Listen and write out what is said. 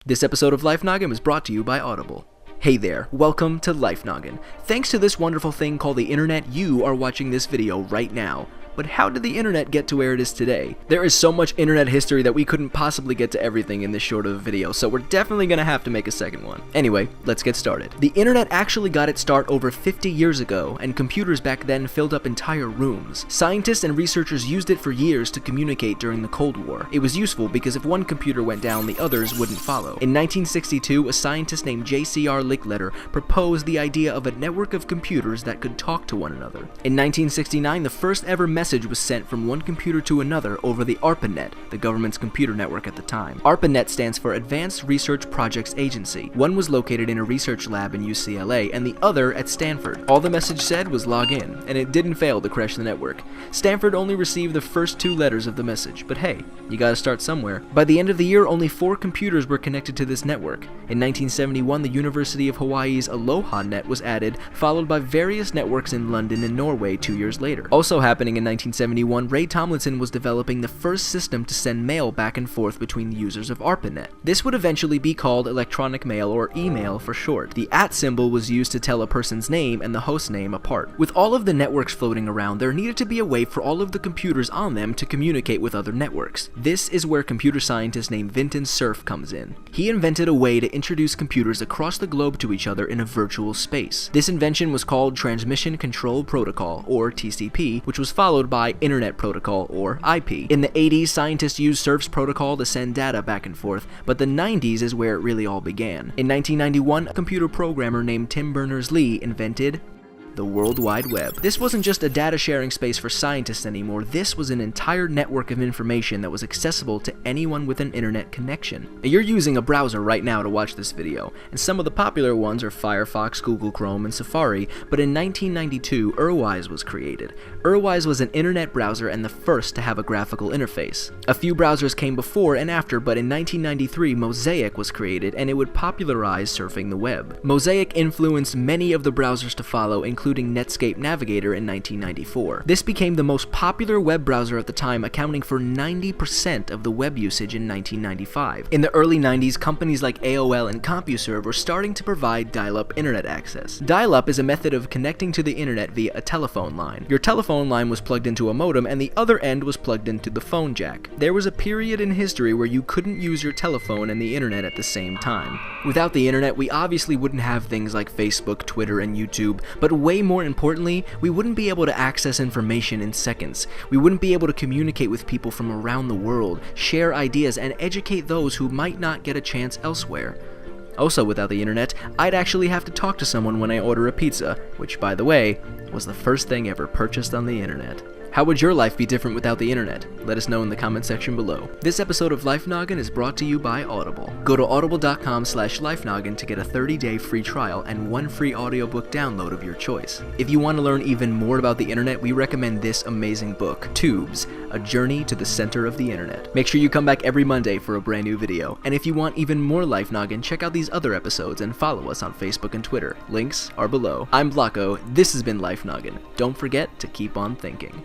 This episode of Life Noggin was brought to you by Audible. Hey there, welcome to Life Noggin. Thanks to this wonderful thing called the internet, you are watching this video right now. But how did the internet get to where it is today? There is so much internet history that we couldn't possibly get to everything in this short of a video, so we're definitely gonna have to make a second one. Anyway, let's get started. The internet actually got its start over 50 years ago, and computers back then filled up entire rooms. Scientists and researchers used it for years to communicate during the Cold War. It was useful because if one computer went down, the others wouldn't follow. In 1962, a scientist named J.C.R. Lickletter proposed the idea of a network of computers that could talk to one another. In 1969, the first ever message was sent from one computer to another over the ARPANET, the government's computer network at the time. ARPANET stands for Advanced Research Projects Agency. One was located in a research lab in UCLA and the other at Stanford. All the message said was log in, and it didn't fail to crash the network. Stanford only received the first two letters of the message, but hey, you gotta start somewhere. By the end of the year, only 4 computers were connected to this network. In 1971, the University of Hawaii's Aloha Net was added, followed by various networks in London and Norway 2 years later. Also happening in 1971, Ray Tomlinson was developing the first system to send mail back and forth between the users of ARPANET. This would eventually be called electronic mail, or email for short. The @ symbol was used to tell a person's name and the host name apart. With all of the networks floating around, there needed to be a way for all of the computers on them to communicate with other networks. This is where computer scientist named Vinton Cerf comes in. He invented a way to introduce computers across the globe to each other in a virtual space. This invention was called Transmission Control Protocol, or TCP, which was followed by Internet Protocol, or IP. In the 80s, scientists used Cerf's protocol to send data back and forth, but the 90s is where it really all began. In 1991, a computer programmer named Tim Berners-Lee invented the World Wide Web. This wasn't just a data sharing space for scientists anymore, this was an entire network of information that was accessible to anyone with an internet connection. You're using a browser right now to watch this video, and some of the popular ones are Firefox, Google Chrome, and Safari, but in 1992, Urwise was created. Urwise was an internet browser and the first to have a graphical interface. A few browsers came before and after, but in 1993, Mosaic was created, and it would popularize surfing the web. Mosaic influenced many of the browsers to follow, including Netscape Navigator in 1994. This became the most popular web browser at the time, accounting for 90% of the web usage in 1995. In the early 90s, companies like AOL and CompuServe were starting to provide dial-up internet access. Dial-up is a method of connecting to the internet via a telephone line. Your telephone line was plugged into a modem and the other end was plugged into the phone jack. There was a period in history where you couldn't use your telephone and the internet at the same time. Without the internet, we obviously wouldn't have things like Facebook, Twitter, and YouTube, but way more importantly, we wouldn't be able to access information in seconds. We wouldn't be able to communicate with people from around the world, share ideas, and educate those who might not get a chance elsewhere. Also, without the internet, I'd actually have to talk to someone when I order a pizza, which, by the way, was the first thing ever purchased on the internet. How would your life be different without the internet? Let us know in the comment section below. This episode of Life Noggin is brought to you by Audible. Go to audible.com/lifenoggin to get a 30-day free trial and 1 free audiobook download of your choice. If you want to learn even more about the internet, we recommend this amazing book, Tubes, A Journey to the Center of the Internet. Make sure you come back every Monday for a brand new video. And if you want even more Life Noggin, check out these other episodes and follow us on Facebook and Twitter. Links are below. I'm Blocko. This has been Life Noggin. Don't forget to keep on thinking.